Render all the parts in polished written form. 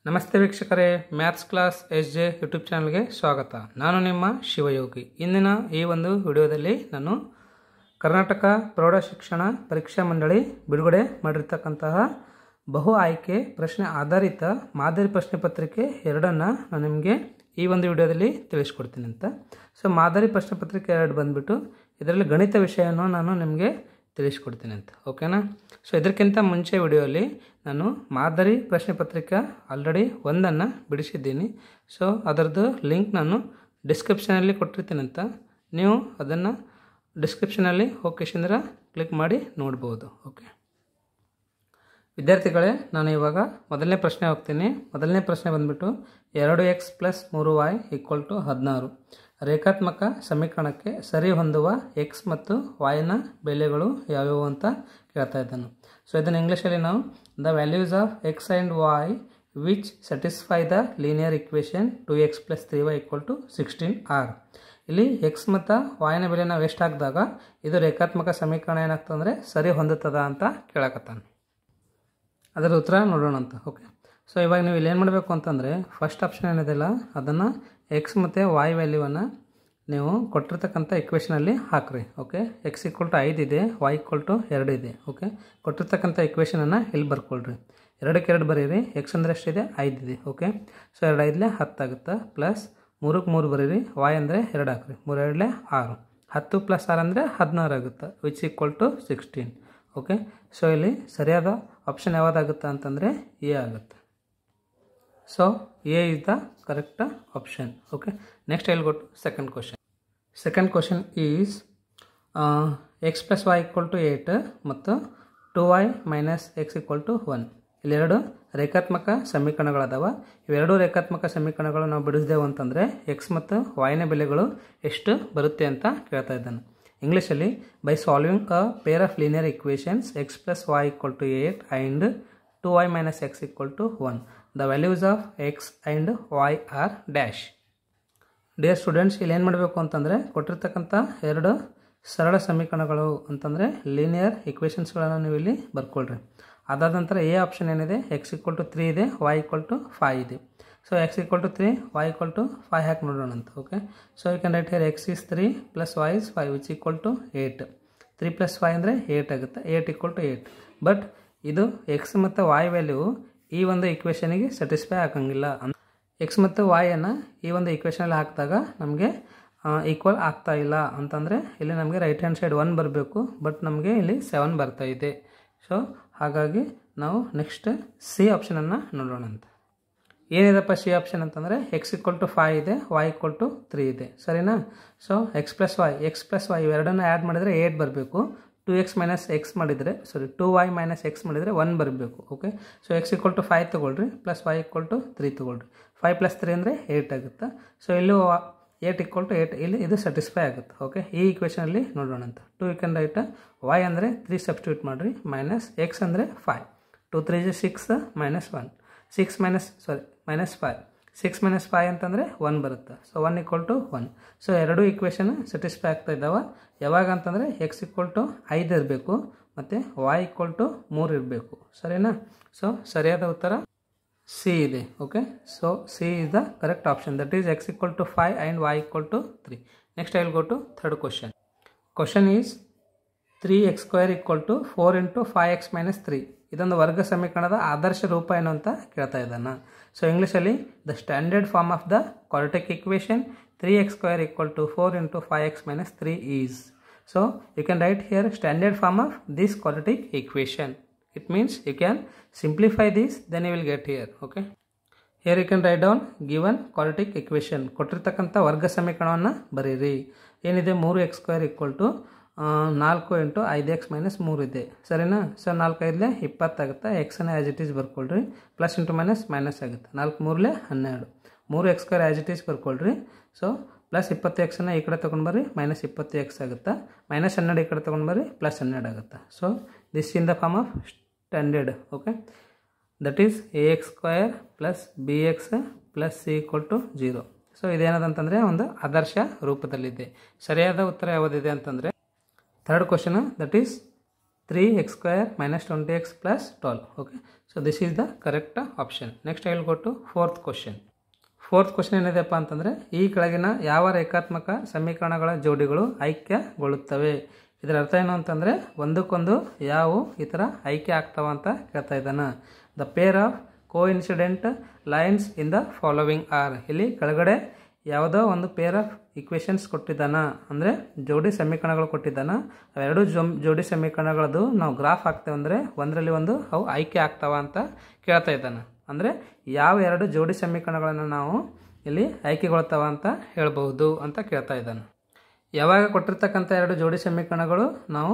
ನಮಸ್ತೆ ವೀಕ್ಷಕರೇ, maths class SJ YouTube ಚಾನಲ್ಗೆ ಸ್ವಾಗತ. ನಾನು ನಿಮ್ಮ ಶಿವಯೋಗಿ. ಇಂದಿನ ಈ ಒಂದು ವಿಡಿಯೋದಲ್ಲಿ ನಾನು ಕರ್ನಾಟಕ ಪ್ರೌಢ ಶಿಕ್ಷಣ ಪರೀಕ್ಷಾ ಮಂಡಳಿ ಬಿಡುಗಡೆ ಮಾಡಿರ್ತಕ್ಕಂತಹ ಬಹು ಆಯ್ಕೆ ಪ್ರಶ್ನೆ ಆಧಾರಿತ ಮಾದರಿ ಪ್ರಶ್ನೆ ಪತ್ರಿಕೆ ಎರಡನ್ನು ನಾನು ನಿಮಗೆ ಈ ಒಂದು ವಿಡಿಯೋದಲ್ಲಿ ತಿಳಿಸ್ಕೊಡ್ತೀನಿ ಅಂತ. ಸೊ ಮಾದರಿ ಪ್ರಶ್ನೆ ಪತ್ರಿಕೆ ಎರಡು ಬಂದುಬಿಟ್ಟು ಇದರಲ್ಲಿ ಗಣಿತ ವಿಷಯವನ್ನು ನಾನು ನಿಮಗೆ ತಿಳಿಸ್ಕೊಡ್ತೀನಿ ಅಂತ. ಓಕೆನಾ? ಸೊ ಇದಕ್ಕಿಂತ ಮುಂಚೆ ವಿಡಿಯೋಲಿ ನಾನು ಮಾದರಿ ಪ್ರಶ್ನೆ ಪತ್ರಿಕೆ ಆಲ್ರೆಡಿ ಒಂದನ್ನು ಬಿಡಿಸಿದ್ದೀನಿ. ಸೊ ಅದರದ್ದು ಲಿಂಕ್ ನಾನು ಡಿಸ್ಕ್ರಿಪ್ಷನಲ್ಲಿ ಕೊಟ್ಟಿರ್ತೀನಿ ಅಂತ. ನೀವು ಅದನ್ನು ಡಿಸ್ಕ್ರಿಪ್ಷನಲ್ಲಿ ಹೋಗಿಸಿಂದ್ರೆ ಕ್ಲಿಕ್ ಮಾಡಿ ನೋಡ್ಬೋದು. ಓಕೆ ವಿದ್ಯಾರ್ಥಿಗಳೇ, ನಾನು ಇವಾಗ ಮೊದಲನೇ ಪ್ರಶ್ನೆ ಹೋಗ್ತೀನಿ. ಮೊದಲನೇ ಪ್ರಶ್ನೆ ಬಂದುಬಿಟ್ಟು 2x + 3y = 16 ರೇಖಾತ್ಮಕ ಸಮೀಕರಣಕ್ಕೆ ಸರಿ ಹೊಂದುವ x ಮತ್ತು yನ ಬೆಲೆಗಳು ಯಾವ್ಯಾವು ಅಂತ ಕೇಳ್ತಾ ಇದ್ದಾನು. ಸೊ ಇದನ್ನು ಇಂಗ್ಲೀಷಲ್ಲಿ ನಾವು the values of x and y which satisfy the linear equation 2x + 3y = 16 are. ಇಲ್ಲಿ x ಮತ್ತು yನ ಬೆಲೆ ನಾವು ಎಷ್ಟು ಹಾಕಿದಾಗ ಇದು ರೇಖಾತ್ಮಕ ಸಮೀಕರಣ ಏನಾಗ್ತದೆ ಅಂದರೆ ಸರಿ ಹೊಂದುತ್ತದ ಅಂತ ಕೇಳಕತ್ತಾನೆ. ಅದರ ಉತ್ತರ ನೋಡೋಣ ಅಂತ. ಓಕೆ, ಸೊ ಇವಾಗ ನೀವು ಇಲ್ಲಿ ಏನು ಮಾಡಬೇಕು ಅಂತಂದರೆ ಫಸ್ಟ್ ಆಪ್ಷನ್ ಏನಿದೆಯಲ್ಲ ಅದನ್ನು ಎಕ್ಸ್ ಮತ್ತು ವಾಯ್ ವ್ಯಾಲ್ಯೂವನ್ನು ನೀವು ಕೊಟ್ಟಿರ್ತಕ್ಕಂಥ ಇಕ್ವೇಷನಲ್ಲಿ ಹಾಕ್ರಿ. ಓಕೆ, x = 5 ಇದೆ, y = 2 ಇದೆ. ಓಕೆ, ಕೊಟ್ಟಿರ್ತಕ್ಕಂಥ ಇಕ್ವೇಷನನ್ನು ಇಲ್ಲಿ ಬರ್ಕೊಳ್ರಿ. 2ಕ್ಕೆ 2 ಬರೀರಿ. x ಅಂದರೆ ಎಷ್ಟಿದೆ? 5 ಇದೆ. ಓಕೆ, ಸೊ 2 5 10 ಆಗುತ್ತೆ. ಪ್ಲಸ್ 3ಕ್ಕೆ 3 ಬರೀರಿ. y ಅಂದರೆ 2 ಹಾಕ್ರಿ. 3 2 6. 10 + 6 ಅಂದರೆ 16 ಆಗುತ್ತೆ, ವಿಚ್ = 16. ಓಕೆ, ಸೊ ಇಲ್ಲಿ ಸರಿಯಾದ ಆಪ್ಷನ್ ಯಾವುದಾಗುತ್ತೆ ಅಂತಂದರೆ ಎ ಆಗುತ್ತೆ. So A is the correct option. Okay, next I will go to second question. Second question is x + y = 8 ಮತ್ತು 2y - x = 1. ಇಲ್ಲೆರಡು ರೇಖಾತ್ಮಕ ಸಮೀಕರಣಗಳದಾವ. ಇವೆರಡು ರೇಖಾತ್ಮಕ ಸಮೀಕರಣಗಳು ನಾವು ಬಿಡಿಸಿದೆವು ಅಂತಂದರೆ x ಮತ್ತು yನ ಬೆಲೆಗಳು ಎಷ್ಟು ಬರುತ್ತೆ ಅಂತ ಕೇಳ್ತಾ ಇದ್ದಾನೆ. ಇಂಗ್ಲೀಷಲ್ಲಿ by solving a pair of linear equations x + y = 8 and 2y - x = 1 the values of x and y are dash. Dear students, ಇಲ್ಲಿ ಏನು ಮಾಡಬೇಕು ಅಂತಂದರೆ ಕೊಟ್ಟಿರ್ತಕ್ಕಂಥ ಎರಡು ಸರಳ ಸಮೀಕರಣಗಳು ಅಂತಂದರೆ ಲೀನಿಯರ್ ಇಕ್ವೇಷನ್ಸ್ಗಳನ್ನು ನೀವು ಇಲ್ಲಿ ಬರ್ಕೊಳ್ರಿ. ಅದಾದ ನಂತರ ಎ ಆಪ್ಷನ್ ಏನಿದೆ, x = 3 ಇದೆ, y = 5 ಇದೆ. ಸೊ x = 3, y = 5 ಹಾಕಿ ನೋಡೋಣ ಅಂತ. Okay, so you can write here x is 3 + y is 5 which = 8. 3 + 5 ಅಂದರೆ 8 ಆಗುತ್ತೆ. 8 = 8. ಬಟ್ ಇದು x ಮತ್ತು y ವ್ಯಾಲ್ಯೂ ಈ ಒಂದು ಇಕ್ವೇಷನಿಗೆ ಸ್ಯಾಟಿಸ್ಫೈ ಆಗಂಗಿಲ್ಲ. x ಮತ್ತು y ಅನ್ನು ಈ ಒಂದು ಇಕ್ವೇಷನಲ್ಲಿ ಹಾಕಿದಾಗ ನಮಗೆ ಈಕ್ವಲ್ ಆಗ್ತಾ ಇಲ್ಲ ಅಂತಂದರೆ ಇಲ್ಲಿ ನಮಗೆ ರೈಟ್ ಹ್ಯಾಂಡ್ ಸೈಡ್ 1 ಬರಬೇಕು, ಬಟ್ ನಮಗೆ ಇಲ್ಲಿ 7 ಬರ್ತಾ ಇದೆ. ಸೊ ಹಾಗಾಗಿ ನಾವು ನೆಕ್ಸ್ಟ್ ಸಿ ಆಪ್ಷನನ್ನು ನೋಡೋಣ ಅಂತ. ಏನಿದೆಪ್ಪ ಸಿ ಆಪ್ಷನ್ ಅಂತಂದರೆ x = 5 ಇದೆ, y = 3 ಇದೆ. ಸರಿನಾ? ಸೊ x + y ಇವೆರಡನ್ನು ಆ್ಯಡ್ ಮಾಡಿದರೆ 8 ಬರಬೇಕು. 2x - x ಮಾಡಿದರೆ 2y - x ಮಾಡಿದರೆ 1 ಬರಬೇಕು. ಓಕೆ, ಸೊ x = 5 ತೊಗೊಳ್ರಿ, ಪ್ಲಸ್ y = 3 ತೊಗೊಳ್ರಿ. 5 + 3 ಅಂದರೆ 8 ಆಗುತ್ತೆ. ಸೊ ಇಲ್ಲೂ 8 = 8 ಇಲ್ಲಿ ಇದು ಸ್ಯಾಟಿಸ್ಫೈ ಆಗುತ್ತೆ. ಓಕೆ, ಈ ಇಕ್ವೇಷನಲ್ಲಿ ನೋಡೋಣ ಅಂತ. 2 ಯು ಕ್ಯಾನ್ ರೈಟ್ y ಅಂದರೆ 3 ಸಬ್ಸ್ಟಿಟ್ಯೂಟ್ ಮಾಡಿರಿ, ಮೈನಸ್ x ಅಂದರೆ 5. 2 3 6 -1 6 -5 6 - 5 ಅಂತಂದರೆ 1 ಬರುತ್ತೆ. ಸೊ 1 = 1. ಸೊ ಎರಡೂ ಇಕ್ವೇಷನ್ ಸ್ಯಾಟಿಸ್ಫೈ ಆಗ್ತಾ ಇದ್ದಾವೆ. ಯಾವಾಗ ಅಂತಂದರೆ x = 5 ಇರಬೇಕು ಮತ್ತು y = 3 ಇರಬೇಕು. ಸರಿನಾ? ಸೊ ಸರಿಯಾದ ಉತ್ತರ ಸಿ ಇದೆ. Okay, so C is the correct option. That is x = 5 and y = 3. Next I will go to third question. Question is 3x² = 4 × 5x - 3. ಇದೊಂದು ವರ್ಗ ಸಮೀಕರಣದ ಆದರ್ಶ ರೂಪ ಏನು ಅಂತ ಕೇಳ್ತಾ ಇದ್ದಾನೆ. ಸೊ ಇಂಗ್ಲೀಷಲ್ಲಿ the standard form of the quadratic equation 3x² = 4 × 5x - 3 is. So you can write here standard form of this quadratic equation. It means you can simplify this, then you will get here. Okay, here you can write down given quadratic equation. ಕೊಟ್ಟಿರ್ತಕ್ಕಂಥ ವರ್ಗ ಸಮೀಕರಣವನ್ನು ಬರೀರಿ. ಏನಿದೆ 3x² = 4 × 5x - 3 ಇದೆ. ಸರಿನಾ? So 4 5 20 ಆಗುತ್ತೆ. ಎಕ್ಸನ್ನು as it is ಬರ್ಕೊಳ್ರಿ. ಪ್ಲಸ್ ಇಂಟು ಮೈನಸ್ ಆಗುತ್ತೆ. 4 3 12. 3x² ಆ್ಯಸ್ ಇಟ್ ಈಸ್ ಬರ್ಕೊಳ್ರಿ. ಸೊ ಪ್ಲಸ್ 20xನ್ನು ಈ ಕಡೆ ತೊಗೊಂಡು ಬರ್ರಿ, ಮೈನಸ್ 20x ಆಗುತ್ತೆ. ಮೈನಸ್ 12 ಈ ಕಡೆ ತೊಗೊಂಡು ಬರ್ರಿ, ಪ್ಲಸ್ 12 ಆಗುತ್ತೆ. So this in the form of standard. Okay, that is ax² + bx + c = 0. So ಇದೇನದಂತಂದರೆ ಒಂದು ಆದರ್ಶ ರೂಪದಲ್ಲಿದೆ. ಸರಿಯಾದ ಉತ್ತರ ಯಾವುದಿದೆ ಅಂತಂದರೆ third question, that is 3x² minus 20x plus 12. Okay, so this is the correct option. Next I will go to fourth question. Fourth question ಏನಿದೆಪ್ಪ ಅಂತಂದರೆ, ಈ ಕೆಳಗಿನ ಯಾವ ರೇಖಾತ್ಮಕ ಸಮೀಕರಣಗಳ ಜೋಡಿಗಳು ಐಕ್ಯಗೊಳ್ಳುತ್ತವೆ? ಇದರ ಅರ್ಥ ಏನು ಅಂತಂದರೆ, ಒಂದಕ್ಕೊಂದು ಯಾವ ಈ ಥರ ಐಕ್ಯ ಆಗ್ತಾವ ಅಂತ ಕೇಳ್ತಾ ಇದ್ದಾನೆ. The pair of coincident lines in the following are. ಇಲ್ಲಿ ಕೆಳಗಡೆ ಯಾವುದೋ ಒಂದು ಪೇರ್ ಆಫ್ ಇಕ್ವೇಷನ್ಸ್ ಕೊಟ್ಟಿದ್ದಾನ, ಅಂದರೆ ಜೋಡಿ ಸಮೀಕರಣಗಳು ಕೊಟ್ಟಿದ್ದಾನ. ಅವೆರಡು ಜೋಡಿ ಸಮೀಕರಣಗಳದ್ದು ನಾವು ಗ್ರಾಫ್ ಹಾಕ್ತೇವೆ ಅಂದರೆ ಒಂದರಲ್ಲಿ ಒಂದು ಅವು ಆಯ್ಕೆ ಆಗ್ತಾವ ಅಂತ ಕೇಳ್ತಾ ಇದ್ದಾನೆ. ಅಂದರೆ ಯಾವ ಎರಡು ಜೋಡಿ ಸಮೀಕರಣಗಳನ್ನು ನಾವು ಇಲ್ಲಿ ಆಯ್ಕೆಗೊಳ್ತಾವ ಅಂತ ಹೇಳ್ಬೋದು ಅಂತ ಕೇಳ್ತಾ ಇದ್ದಾನೆ. ಯಾವಾಗ ಕೊಟ್ಟಿರ್ತಕ್ಕಂಥ ಎರಡು ಜೋಡಿ ಸಮೀಕರಣಗಳು ನಾವು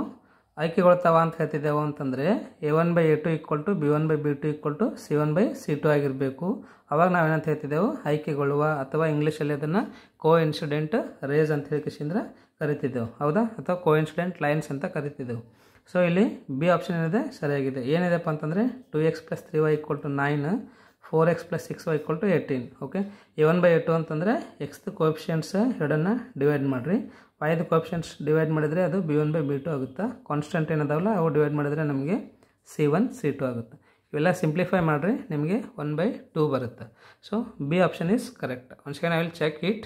ಆಯ್ಕೆಗೊಳ್ತಾವ ಅಂತ ಹೇಳ್ತಿದ್ದೇವೆ ಅಂತಂದರೆ a1/a2 = b1/b2 = c1/c2 ಆಗಿರಬೇಕು. ಅವಾಗ ನಾವೇನಂತ ಹೇಳ್ತಿದ್ದೆವು, ಆಯ್ಕೆಗೊಳ್ಳುವ, ಅಥವಾ ಇಂಗ್ಲೀಷಲ್ಲಿ ಅದನ್ನು ಕೋಇನ್ಸಿಡೆಂಟ್ ರೇಸ್ ಅಂತ ಹೇಳಿಕೆಸಿಂದ್ರೆ ಕರಿತಿದ್ದೆವು, ಹೌದಾ, ಅಥವಾ ಕೋಇನ್ಸಿಡೆಂಟ್ ಲೈನ್ಸ್ ಅಂತ ಕರಿತಿದ್ದೆವು. ಸೊ ಇಲ್ಲಿ ಬಿ ಆಪ್ಷನ್ ಏನಿದೆ ಸರಿಯಾಗಿದೆ. ಏನಿದೆಪ್ಪ ಅಂತಂದರೆ 2x + 3y = 9, 4x + 6y = 18. Okay, a1/a2 ಅಂತಂದರೆ ಎಕ್ಸ್ದು ಕೋಎಫಿಷಿಯೆಂಟ್ಸ್ ಎರಡನ್ನು ಡಿವೈಡ್ ಮಾಡಿರಿ, ವೈದು ಕೋಎಫಿಷಿಯೆಂಟ್ಸ್ ಡಿವೈಡ್ ಮಾಡಿದರೆ ಅದು b1/b2 ಆಗುತ್ತೆ. ಕಾನ್ಸ್ಟೆಂಟ್ ಏನದಾವಲ್ಲ ಅವು ಡಿವೈಡ್ ಮಾಡಿದರೆ ನಮಗೆ c1 c2 ಆಗುತ್ತೆ. ಇವೆಲ್ಲ ಸಿಂಪ್ಲಿಫೈ ಮಾಡಿರಿ, ನಿಮಗೆ 1/2 ಬರುತ್ತೆ. So B option is correct. Once again I will check it.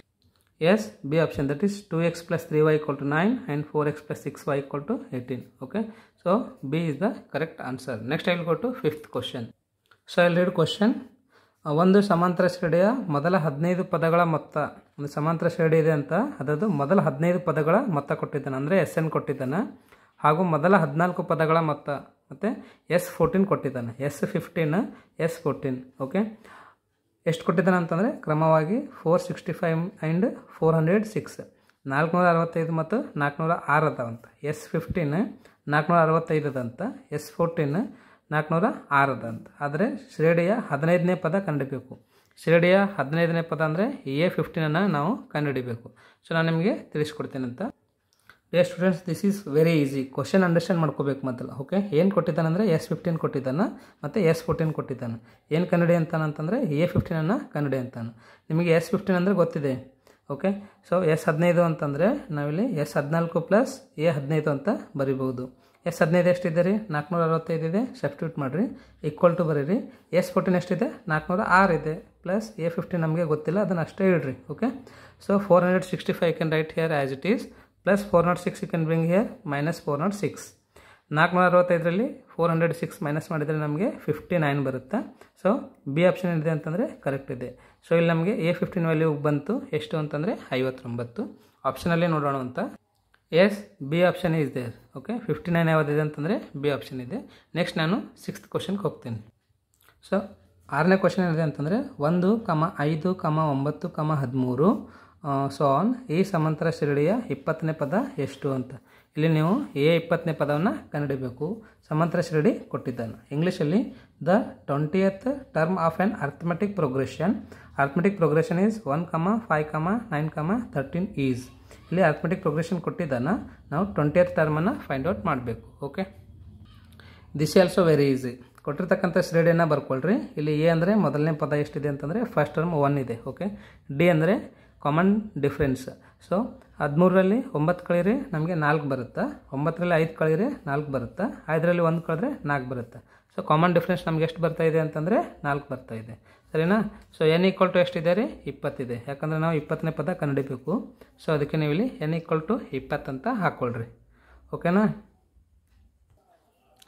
Yes, B option, that is 2x + 3y = 9 and 4x + 6y = 18. Okay, so B is the correct answer. Next I will go to fifth question. So I will read question. ಒಂದು ಸಮಾಂತರ ಶ್ರೇಣಿಯ ಮೊದಲ 15 ಪದಗಳ ಮೊತ್ತ, ಒಂದು ಸಮಾಂತರ ಶ್ರೇಣಿ ಇದೆ ಅಂತ ಅದರದ್ದು ಮೊದಲ 15 ಪದಗಳ ಮೊತ್ತ ಕೊಟ್ಟಿದ್ದಾನೆ, ಅಂದರೆ SN ಕೊಟ್ಟಿದ್ದಾನೆ. ಹಾಗೂ ಮೊದಲ 14 ಪದಗಳ ಮೊತ್ತ ಮತ್ತು S14 ಕೊಟ್ಟಿದ್ದಾನೆ, S15 S14. ಓಕೆ, ಎಷ್ಟು ಕೊಟ್ಟಿದ್ದಾನೆ ಅಂತಂದರೆ ಕ್ರಮವಾಗಿ 465 ಆ್ಯಂಡ್ 406, 465 ಮತ್ತು 406 ಅದಾವಂತ. S15 465 ಅದಂತ, S14 406 ಅದಂತ. ಆದರೆ ಶ್ರೇಣಿಯ 15ನೇ ಪದ ಕಂಡುಹಿಡಿಬೇಕು. ಶ್ರೇಣಿಯ 15ನೇ ಪದ ಅಂದರೆ A15 ನಾವು ಕಂಡುಹಿಡಿಬೇಕು. ಸೊ ನಾನು ನಿಮಗೆ ತಿಳಿಸ್ಕೊಡ್ತೀನಿ ಅಂತ. Dear students, this is very easy. Question understand ಮಾಡ್ಕೋಬೇಕು ಮೊದಲು. ಓಕೆ, ಏನು ಕೊಟ್ಟಿದ್ದಾನೆ ಅಂದರೆ S15 ಕೊಟ್ಟಿದ್ದಾನೆ ಮತ್ತು S14 ಕೊಟ್ಟಿದ್ದಾನೆ. ಏನು ಕನ್ನಡಿ ಅಂತಾನಂತಂದರೆ A15 ಕನ್ನಡಿ ಅಂತಾನೆ. ನಿಮಗೆ S15 ಅಂದರೆ ಗೊತ್ತಿದೆ. ಓಕೆ, ಸೊ S15 ಅಂತಂದರೆ ನಾವಿಲ್ಲಿ S14 + A15 ಅಂತ ಬರಿಬೋದು. S15 ಎಷ್ಟಿದೆ ರೀ? 465 ಇದೆ, ಸಬ್ಸ್ಟಿಟ್ಯೂಟ್ ಮಾಡಿರಿ, ಈಕ್ವಲ್ ಟು ಬರೀರಿ. S14 ಎಷ್ಟಿದೆ? 406 ಇದೆ, ಪ್ಲಸ್ A15 ನಮಗೆ ಗೊತ್ತಿಲ್ಲ, ಅದನ್ನು ಅಷ್ಟೇ ಇಡ್ರಿ. Okay, so 465 can write here as it is, plus 406 you can bring here minus 406. 465ರಲ್ಲಿ 406 ಮೈನಸ್ ಮಾಡಿದರೆ ನಮಗೆ 59 ಬರುತ್ತೆ. ಸೊ ಬಿ ಆಪ್ಷನ್ ಏನಿದೆ ಅಂತಂದರೆ ಕರೆಕ್ಟ್ ಇದೆ. ಸೊ ಇಲ್ಲಿ ನಮಗೆ A15 ವ್ಯಾಲ್ಯೂ ಬಂತು ಎಷ್ಟು ಅಂತಂದರೆ 59. ಆಪ್ಷನಲ್ಲಿ ನೋಡೋಣ ಅಂತ. Yes, B option is there. Okay, 59 ಯಾವುದಿದೆ ಅಂತಂದರೆ ಬಿ ಆಪ್ಷನ್ ಇದೆ. ನೆಕ್ಸ್ಟ್ ನಾನು 6th ಕ್ವಶನ್ಗೆ ಹೋಗ್ತೀನಿ. ಸೊ 6ನೇ ಕ್ವಶನ್ ಏನಿದೆ ಅಂತಂದರೆ 1, 5, 9, 13 ಸೊ ಆನ್ ಈ ಸಮಾಂತರ ಶ್ರೇಣಿಯ 20ನೇ ಪದ ಎಷ್ಟು ಅಂತ. ಇಲ್ಲಿ ನೀವು A20ನೇ ಪದವನ್ನು ಕಂಡುಹಿಡಬೇಕು. ಸಮಾಂತರ ಶ್ರೇಣಿ ಕೊಟ್ಟಿದ್ದಾನೆ. ಇಂಗ್ಲೀಷಲ್ಲಿ the 20th term of an arithmetic progression. Arithmetic progression is 1, 5, 9, 13 is. ಇಲ್ಲಿ ಅರ್ಥಮೆಟಿಕ್ ಪ್ರೋಗ್ರೆಷನ್ ಕೊಟ್ಟಿದ್ದಾನೆ, ನಾವು 20th ಟರ್ಮನ್ನು ಫೈಂಡ್ ಔಟ್ ಮಾಡಬೇಕು. Okay, this also very easy. ಕೊಟ್ಟಿರ್ತಕ್ಕಂಥ ಶ್ರೇಣಿಯನ್ನು ಬರ್ಕೊಳ್ರಿ. ಇಲ್ಲಿ ಎ ಅಂದರೆ ಮೊದಲನೇ ಪದ ಎಷ್ಟಿದೆ ಅಂತಂದರೆ ಫಸ್ಟ್ ಟರ್ಮ್ 1 ಇದೆ. ಓಕೆ, ಡಿ ಅಂದರೆ ಕಾಮನ್ ಡಿಫ್ರೆನ್ಸ್. ಸೊ 13ರಲ್ಲಿ 9 ಕಳೀರಿ, ನಮಗೆ 4 ಬರುತ್ತೆ. 9ರಲ್ಲಿ 5 ಕಳೀರಿ, 4 ಬರುತ್ತೆ. 5ರಲ್ಲಿ 1 ಕಳೆದ್ರೆ 4 ಬರುತ್ತೆ. ಸೊ ಕಾಮನ್ ಡಿಫ್ರೆನ್ಸ್ ನಮ್ಗೆ ಎಷ್ಟು ಬರ್ತಾ ಇದೆ ಅಂತಂದರೆ 4 ಬರ್ತಾ ಇದೆ. ಸರಿನಾ? ಸೊ n = ಎಷ್ಟಿದೆ ರೀ? 20 ಇದೆ. ಯಾಕಂದರೆ ನಾವು 20ನೇ ಪದ ಕಂಡುಹಿಡಬೇಕು. ಸೊ ಅದಕ್ಕೆ ನೀವು ಇಲ್ಲಿ n = 20 ಅಂತ ಹಾಕ್ಕೊಳ್ರಿ. ಓಕೆನಾ?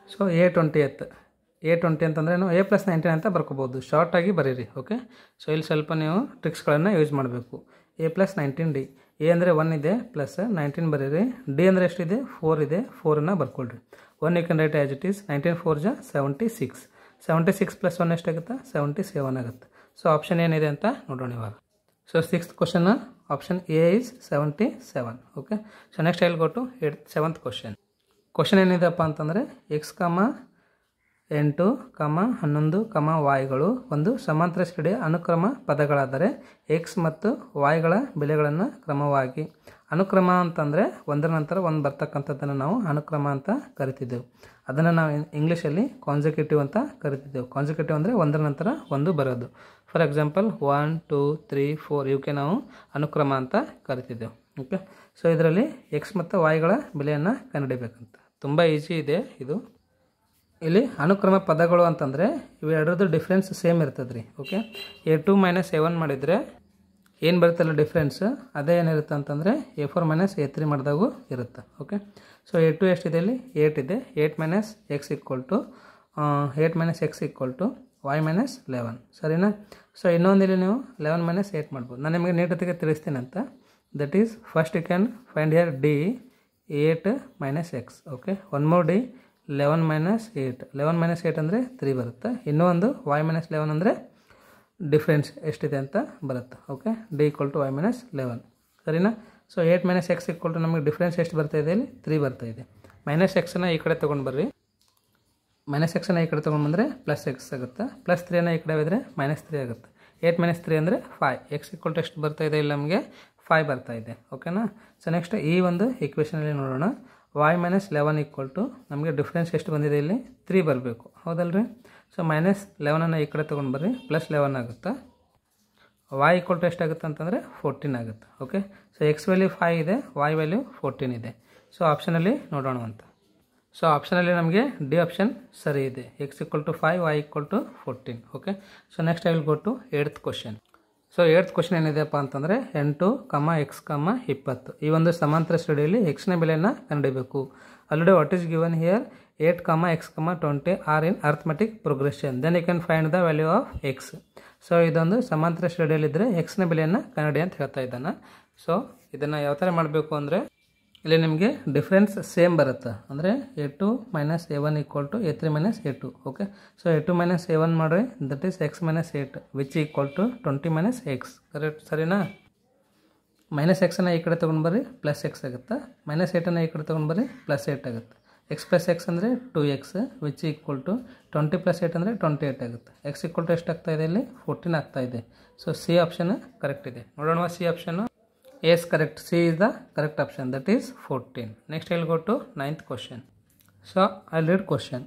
ಸೊ A20 ಅಂತಂದರೆ ನಾವು A+19 ಅಂತ ಬರ್ಕೋಬೋದು. ಶಾರ್ಟಾಗಿ ಬರೀರಿ. ಓಕೆ, ಸೊ ಇಲ್ಲಿ ಸ್ವಲ್ಪ ನೀವು ಟ್ರಿಕ್ಸ್ಗಳನ್ನು ಯೂಸ್ ಮಾಡಬೇಕು. A+19D. ಎ ಅಂದರೆ 1 ಇದೆ, ಪ್ಲಸ್ 19 ಬರೀರಿ. ಡಿ ಅಂದರೆ ಎಷ್ಟಿದೆ? 4 ಇದೆ, 4ನ್ನು ಬರ್ಕೊಳ್ರಿ. 1 you can write as it is. 19 4 = 76. 76 + 1 ಎಷ್ಟಾಗುತ್ತೆ? 77 ಆಗುತ್ತೆ. ಸೊ ಆಪ್ಷನ್ ಏನಿದೆ ಅಂತ ನೋಡೋಣ ಇವಾಗ. So 6th question option A is 77. Okay, so next I will go to 7th question. Question ಏನಿದೆಪ್ಪ ಅಂತಂದರೆ x, 8, 11, yಗಳು ಒಂದು ಸಮಾಂತರ ಶ್ರೇಣಿಯ ಅನುಕ್ರಮ ಪದಗಳಾದರೆ x ಮತ್ತು yಗಳ ಬೆಲೆಗಳನ್ನು ಕ್ರಮವಾಗಿ. ಅನುಕ್ರಮ ಅಂತಂದರೆ ಒಂದರ ನಂತರ ಒಂದು ಬರ್ತಕ್ಕಂಥದ್ದನ್ನು ನಾವು ಅನುಕ್ರಮ ಅಂತ ಕರಿತಿದ್ದೆವು. ಅದನ್ನು ನಾವು ಇಂಗ್ಲೀಷಲ್ಲಿ ಕಾನ್ಸಿಕ್ಯೂಟಿವ್ ಅಂತ ಕರಿತಿದ್ದೆವು. ಕಾನ್ಸಿಕ್ಯೂಟಿವ್ ಅಂದರೆ ಒಂದರ ನಂತರ ಒಂದು ಬರೋದು. ಫಾರ್ ಎಕ್ಸಾಂಪಲ್ 1, 2, 3, 4 ಇವಕ್ಕೆ ನಾವು ಅನುಕ್ರಮ ಅಂತ ಕರಿತಿದ್ದೆವು. ಓಕೆ, ಸೊ ಇದರಲ್ಲಿ x ಮತ್ತು yಗಳ ಬೆಲೆಯನ್ನು ಕಂಡುಹಿಡಬೇಕಂತ. ತುಂಬ ಈಸಿ ಇದೆ ಇದು. ಇಲ್ಲಿ ಅನುಕ್ರಮ ಪದಗಳು ಅಂತಂದರೆ ಇವೆರಡರದ್ದು ಡಿಫ್ರೆನ್ಸ್ ಸೇಮ್ ಇರ್ತದೆ ರೀ. ಓಕೆ, A2 - A1 ಮಾಡಿದರೆ ಏನು ಬರುತ್ತಲ್ಲ ಡಿಫ್ರೆನ್ಸ್, ಅದೇ ಏನಿರುತ್ತೆ ಅಂತಂದರೆ A4 - A3 ಮಾಡಿದಾಗೂ ಇರುತ್ತೆ. ಓಕೆ, ಸೊ A2 ಎಷ್ಟಿದೆ ಇಲ್ಲಿ 8 ಇದೆ. 8 - x = y - 11 ಸರಿನಾ. ಸೊ ಇನ್ನೊಂದಿಲ್ಲಿ ನೀವು 11 - 8 ಮಾಡ್ಬೋದು. ನಾನು ನಿಮಗೆ ನೀಟತೆಗೆ ತಿಳಿಸ್ತೀನಿ ಅಂತ. That is first you can find here D 8 - x. Okay, one more D 11 - 8. 11 - 8 ಅಂದರೆ 3 ಬರುತ್ತೆ. ಇನ್ನೂ ಒಂದು y - 11 ಅಂದರೆ ಡಿಫ್ರೆನ್ಸ್ ಎಷ್ಟಿದೆ ಅಂತ ಬರುತ್ತೆ. ಓಕೆ, D = y - 11 ಸರಿನಾ. ಸೊ 8 - x = ನಮಗೆ ಡಿಫ್ರೆನ್ಸ್ ಎಷ್ಟು ಬರ್ತಾ ಇದೆ ಇಲ್ಲಿ 3 ಬರ್ತಾ ಇದೆ. -x ಈ ಕಡೆ ತೊಗೊಂಡು ಬರ್ರಿ. -x ಈ ಕಡೆ ತೊಗೊಂಡು ಬಂದರೆ +x ಆಗುತ್ತೆ. +3 ಈ ಕಡೆ ಹೋದರೆ -3 ಆಗುತ್ತೆ. 8 - 3 ಅಂದರೆ 5. x = ಎಷ್ಟು ಬರ್ತಾ ಇದೆ ಇಲ್ಲಿ ನಮಗೆ 5 ಬರ್ತಾ ಇದೆ. ಓಕೆನಾ. ಸೊ ನೆಕ್ಸ್ಟ್ ಈ ಒಂದು ಈಕ್ವೇಷನಲ್ಲಿ ನೋಡೋಣ. y - 11 ನಮಗೆ ಡಿಫ್ರೆನ್ಸ್ ಎಷ್ಟು ಬಂದಿದೆ ಇಲ್ಲಿ 3 ಬರಬೇಕು, ಹೌದಲ್ರಿ. ಸೊ -11 ಈ ಕಡೆ ತೊಗೊಂಡು ಬರ್ರಿ, +11 ಆಗುತ್ತೆ. y = ಎಷ್ಟಾಗುತ್ತೆ ಅಂತಂದರೆ 14 ಆಗುತ್ತೆ. ಓಕೆ, ಸೊ x ವ್ಯಾಲ್ಯೂ 5 ಇದೆ, y ವ್ಯಾಲ್ಯೂ 14 ಇದೆ. ಸೊ ಆಪ್ಷನಲ್ಲಿ ನೋಡೋಣ ಅಂತ. ಸೊ ಆಪ್ಷನಲ್ಲಿ ನಮಗೆ ಡಿ ಆಪ್ಷನ್ ಸರಿ ಇದೆ. x = 5, y = 14. Okay, so next I will go to 8th question. So 8th question ಏನಿದೆಯಪ್ಪ ಅಂತಂದರೆ 8, x, 20 ಈ ಒಂದು ಸಮಾಂತರ ಶ್ರೇಣಿಯಲ್ಲಿ x ನ ಬೆಲೆಯನ್ನು ಕಂಡುಹಿಡಿಯಬೇಕು. Already what is given here 8, x, 20 are in arithmetic progression. Then you can find the value of x. So ಇದೊಂದು ಸಮಾಂತರ ಶ್ರೇಣಿಯಲ್ಲಿದ್ದರೆ x ನ ಬೆಲೆಯನ್ನು ಕಂಡುಹಿಡಿ ಅಂತ ಹೇಳ್ತಾ ಇದ್ದಾನೆ. ಸೊ ಇದನ್ನು ಯಾವ ಥರ ಮಾಡಬೇಕು ಅಂದರೆ ಇಲ್ಲಿ ನಿಮಗೆ ಡಿಫ್ರೆನ್ಸ್ ಸೇಮ್ ಬರುತ್ತೆ. ಅಂದರೆ A2 - A1 = A3 - A2. Okay, so A2 - A1 ಮಾಡಿರಿ, that is x - 8 which = 20 - x. Correct ಸರಿನಾ. -x ಈ ಕಡೆ ತೊಗೊಂಡು ಬರ್ರಿ, +x ಆಗುತ್ತೆ. -8 ಈ ಕಡೆ ತೊಗೊಂಡು ಬರ್ರಿ, +8 ಆಗುತ್ತೆ. x + x ಅಂದರೆ 2x ವಿಚ್ = 20 + 8 ಅಂದರೆ 28 ಆಗುತ್ತೆ. x = ಎಷ್ಟಾಗ್ತಾ ಇದೆ ಇಲ್ಲಿ 14 ಆಗ್ತಾ ಇದೆ. ಸೊ ಸಿ ಆಪ್ಷನ್ ಕರೆಕ್ಟ್ ಇದೆ. ನೋಡೋಣ C option. Yes, correct. C is the correct option. That is 14. Next I will go to 9th question. So I will read question.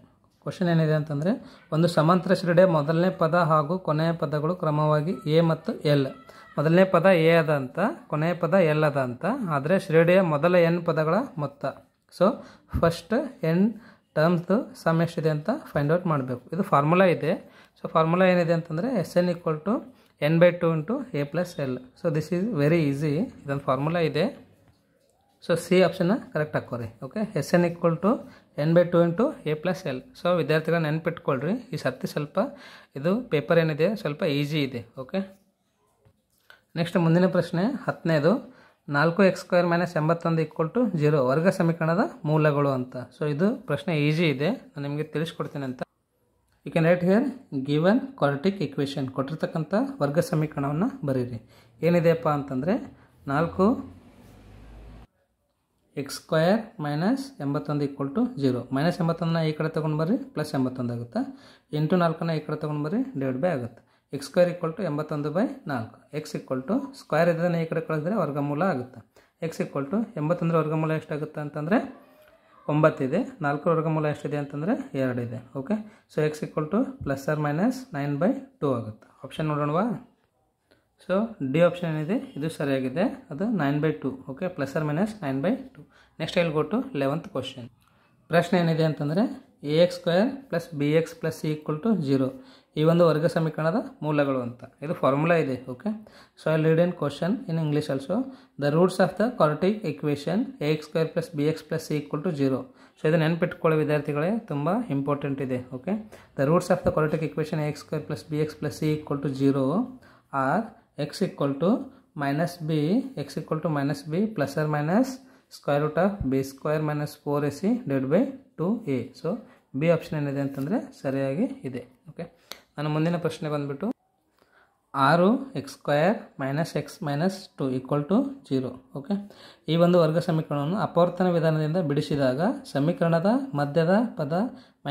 Question ಏನಿದೆ ಅಂತಂದರೆ ಒಂದು ಸಮಾಂತರ ಶ್ರೇಣಿಯ ಮೊದಲನೇ ಪದ ಹಾಗೂ ಕೊನೆಯ ಪದಗಳು ಕ್ರಮವಾಗಿ A ಮತ್ತು L. ಮೊದಲನೇ ಪದ A ಅದ ಅಂತ, ಕೊನೆಯ ಪದ L ಅದ ಅಂತ. ಆದರೆ ಶ್ರೇಣಿಯ ಮೊದಲ n ಪದಗಳ ಮೊತ್ತ. ಸೊ ಫಸ್ಟ್ n ಟರ್ಮ್ಸ್ದು ಸಮ್ ಎಷ್ಟಿದೆ ಅಂತ ಫೈಂಡ್ ಔಟ್ ಮಾಡಬೇಕು. ಇದು ಫಾರ್ಮುಲಾ ಇದೆ. ಸೊ ಫಾರ್ಮುಲಾ ಏನಿದೆ ಅಂತಂದರೆ Sn = n/2 × a + l. So this is very easy. ಇದೊಂದು ಫಾರ್ಮುಲಾ ಇದೆ. ಸೊ ಸಿ ಆಪ್ಷನ್ನ ಕರೆಕ್ಟ್ ಹಾಕೋರಿ. Okay, Sn = n/2 × a + l. So ವಿದ್ಯಾರ್ಥಿಗಳು ನೆನ್ಪಿಟ್ಕೊಳ್ರಿ, ಈ ಸರ್ತಿ ಸ್ವಲ್ಪ ಇದು ಪೇಪರ್ ಏನಿದೆ ಸ್ವಲ್ಪ ಈಸಿ ಇದೆ. ಓಕೆ, ನೆಕ್ಸ್ಟ್ ಮುಂದಿನ ಪ್ರಶ್ನೆ 10ನೇದು 4x² - 81 = 0 ವರ್ಗ ಸಮೀಕರಣದ ಮೂಲಗಳು ಅಂತ. ಸೊ ಇದು ಪ್ರಶ್ನೆ ಈಸಿ ಇದೆ, ನಾನು ನಿಮಗೆ ತಿಳಿಸ್ಕೊಡ್ತೀನಿ ಅಂತ. You can write here given quadratic equation. ಕೊಟ್ಟಿರ್ತಕ್ಕಂಥ ವರ್ಗ ಸಮೀಕರಣವನ್ನು ಬರೀರಿ. ಏನಿದೆಯಪ್ಪ ಅಂತಂದರೆ 4x² - 81 = 0. -81 ಈ ಕಡೆ ತೊಗೊಂಡು ಬರ್ರಿ, +81 ಆಗುತ್ತೆ. 4 ಈ ಕಡೆ ತೊಗೊಂಡು ಬರ್ರಿ, / ಆಗುತ್ತೆ. x² = 81/4. x ಸ್ಕ್ವೇರ್ ಇದನ್ನು ಈ ಕಡೆ ಕಳಿಸಿದ್ರೆ ವರ್ಗಮೂಲ ಆಗುತ್ತೆ. x = 81 ವರ್ಗಮೂಲ ಎಷ್ಟಾಗುತ್ತೆ ಅಂತಂದರೆ 9 ಇದೆ. 4 ವರ್ಗಮೂಲ ಎಷ್ಟಿದೆ ಅಂತಂದರೆ 2 ಇದೆ. ಓಕೆ, ಸೊ x = ± 9/2 ಆಗುತ್ತೆ. ಆಪ್ಷನ್ ನೋಡೋಣವಾ. ಸೊ ಡಿ ಆಪ್ಷನ್ ಏನಿದೆ ಇದು ಸರಿಯಾಗಿದೆ, ಅದು 9/2. Okay, ± 9/2. Next I will go to 11th question. ಪ್ರಶ್ನೆ ಏನಿದೆ ಅಂತಂದರೆ ax² + bx + c = 0 ಈ ಒಂದು ವರ್ಗ ಸಮೀಕರಣದ ಮೂಲಗಳು ಅಂತ. ಇದು ಫಾರ್ಮುಲಾ ಇದೆ. Okay, so I read in question in English also. The roots of the quadratic equation ax² + bx + c = 0. So ಇದು ನೆನಪಿಟ್ಕೊಳ್ಳೋ ವಿದ್ಯಾರ್ಥಿಗಳೇ ತುಂಬ ಇಂಪಾರ್ಟೆಂಟ್ ಇದೆ. Okay, the roots of the quadratic equation ax² + bx + c = 0 are x = -b, x = -b ± √b² - 4ac / 2a. So B option ಏನಿದೆ ಅಂತಂದರೆ ಸರಿಯಾಗಿ ಇದೆ. Okay, ನಾನು ಮುಂದಿನ ಪ್ರಶ್ನೆ ಬಂದುಬಿಟ್ಟು 6x² - x - 2 = 0. ಓಕೆ, ಈ ಒಂದು ವರ್ಗ ಸಮೀಕರಣವನ್ನು ಅಪವರ್ತನ ವಿಧಾನದಿಂದ ಬಿಡಿಸಿದಾಗ ಸಮೀಕರಣದ ಮಧ್ಯದ ಪದ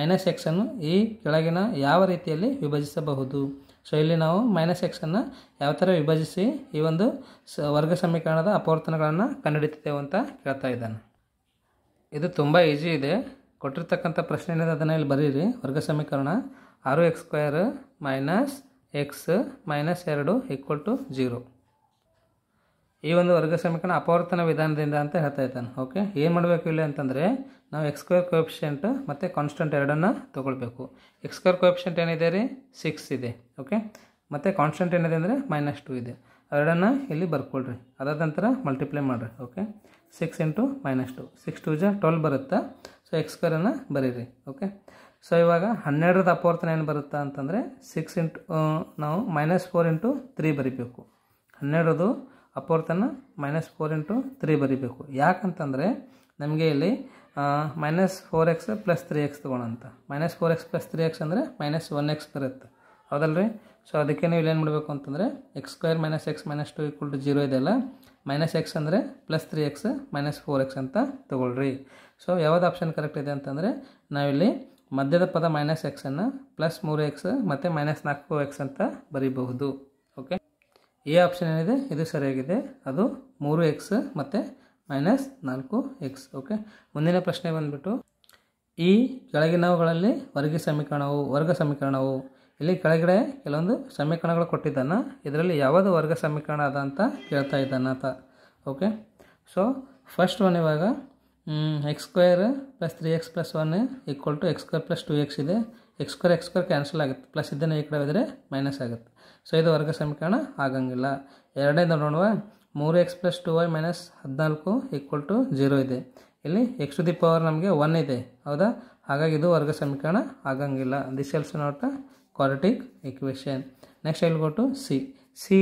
-x ಅನ್ನು ಈ ಕೆಳಗಿನ ಯಾವ ರೀತಿಯಲ್ಲಿ ವಿಭಜಿಸಬಹುದು. ಸೊ ಇಲ್ಲಿ ನಾವು -x ಅನ್ನು ಯಾವ ಥರ ವಿಭಜಿಸಿ ಈ ಒಂದು ವರ್ಗ ಸಮೀಕರಣದ ಅಪವರ್ತನಗಳನ್ನು ಕಂಡುಹಿಡಿತೇವೆ ಅಂತ ಕೇಳ್ತಾ ಇದ್ದಾನೆ. ಇದು ತುಂಬ ಈಸಿ ಇದೆ. ಕೊಟ್ಟಿರ್ತಕ್ಕಂಥ ಪ್ರಶ್ನೆ ಏನಿದೆ ಅದನ್ನು ಇಲ್ಲಿ ಬರೀರಿ. ವರ್ಗ ಸಮೀಕರಣ 6x² - x - 2 = 0. ಈ ಒಂದು ವರ್ಗ ಸಮೀಕರಣ ಅಪವರ್ತನ ವಿಧಾನದಿಂದ ಅಂತ ಹೇಳ್ತಾ ಇದ್ದಾನೆ. ಓಕೆ, ಏನು ಮಾಡಬೇಕು ಇಲ್ಲಿ ಅಂತಂದರೆ ನಾವು ಎಕ್ಸ್ ಸ್ಕ್ವೇರ್ ಕೋಎಫಿಷಿಯೆಂಟ್ ಮತ್ತು ಕಾನ್ಸ್ಟೆಂಟ್ ಎರಡನ್ನು ತೊಗೊಳ್ಬೇಕು. ಎಕ್ಸ್ ಸ್ಕ್ವೇರ್ ಕೋಎಫಿಷಿಯೆಂಟ್ ಏನಿದೆ ರೀ 6 ಇದೆ. ಓಕೆ, ಮತ್ತು ಕಾನ್ಸ್ಟೆಂಟ್ ಏನಿದೆ ಅಂದರೆ -2 ಇದೆ. ಎರಡನ್ನು ಇಲ್ಲಿ ಬರ್ಕೊಳ್ರಿ, ಅದಾದ ನಂತರ ಮಲ್ಟಿಪ್ಲೈ ಮಾಡಿರಿ. ಓಕೆ, 6 × -2 6 2 × 12 ಬರುತ್ತಾ. ಸೊ ಎಕ್ಸ್ ಸ್ಕ್ವೇರನ್ನು ಬರೀರಿ. ಓಕೆ, ಸೊ ಇವಾಗ 12ರದ ಅಪವರ್ತನ ಏನು ಬರುತ್ತಾ ಅಂತಂದರೆ 6 ನಾವು -4 × 3 ಬರೀಬೇಕು. 12ದು ಅಪವರ್ತನ -4 × 3 ಬರೀಬೇಕು. ಯಾಕಂತಂದರೆ ನಮಗೆ ಇಲ್ಲಿ -4x + 3x ತೊಗೊಳಂತ. -4x + 3x ಅಂದರೆ -1x ಬರುತ್ತೆ, ಹೌದಲ್ರಿ. ಸೊ ಅದಕ್ಕೆ ನೀವು ಇಲ್ಲಿ ಏನು ಮಾಡಬೇಕು ಅಂತಂದರೆ x² - x - 2 = 0 ಇದೆಯಲ್ಲ, -x ಅಂದರೆ +3x -4x ಅಂತ ತೊಗೊಳ್ರಿ. ಸೊ ಯಾವ್ದು ಆಪ್ಷನ್ ಕರೆಕ್ಟ್ ಇದೆ ಅಂತಂದರೆ ನಾವಿಲ್ಲಿ ಮಧ್ಯದ ಪದ -x ಅನ್ನು +3x ಮತ್ತು -4x ಅಂತ ಬರೀಬಹುದು. ಓಕೆ, ಈ ಆಪ್ಷನ್ ಏನಿದೆ ಇದು ಸರಿಯಾಗಿದೆ, ಅದು 3x ಮತ್ತು -4x. ಓಕೆ, ಮುಂದಿನ ಪ್ರಶ್ನೆ ಬಂದುಬಿಟ್ಟು ಈ ಕೆಳಗಿನವುಗಳಲ್ಲಿ ವರ್ಗ ಸಮೀಕರಣವು ಇಲ್ಲಿ ಕೆಳಗಡೆ ಕೆಲವೊಂದು ಸಮೀಕರಣಗಳು ಕೊಟ್ಟಿದ್ದಾನ, ಇದರಲ್ಲಿ ಯಾವುದು ವರ್ಗ ಸಮೀಕರಣ ಅದ ಅಂತ ಕೇಳ್ತಾ ಇದ್ದಾನ ಅಂತ. ಓಕೆ, ಸೊ ಫಸ್ಟ್ ಒನ್ ಇವಾಗ x² + 3x + 1 = x² + 2x ಇದೆ. x² ಕ್ಯಾನ್ಸಲ್ ಆಗುತ್ತೆ, ಪ್ಲಸ್ ಇದನ್ನು ಈ ಕಡೆ ಹೋದರೆ ಮೈನಸ್ ಆಗುತ್ತೆ. ಸೊ ಇದು ವರ್ಗ ಸಮೀಕರಣ ಆಗಂಗಿಲ್ಲ. ಎರಡನೇದು ನೋಡುವ 3x + 2y - 14 = 0 ಇದೆ. ಇಲ್ಲಿ x⁴ ನಮಗೆ 1 ಇದೆ, ಹೌದಾ. ಹಾಗಾಗಿ ಇದು ವರ್ಗ ಸಮೀಕರಣ ಆಗಂಗಿಲ್ಲ. This also not a quadratic equation. Next I will go to C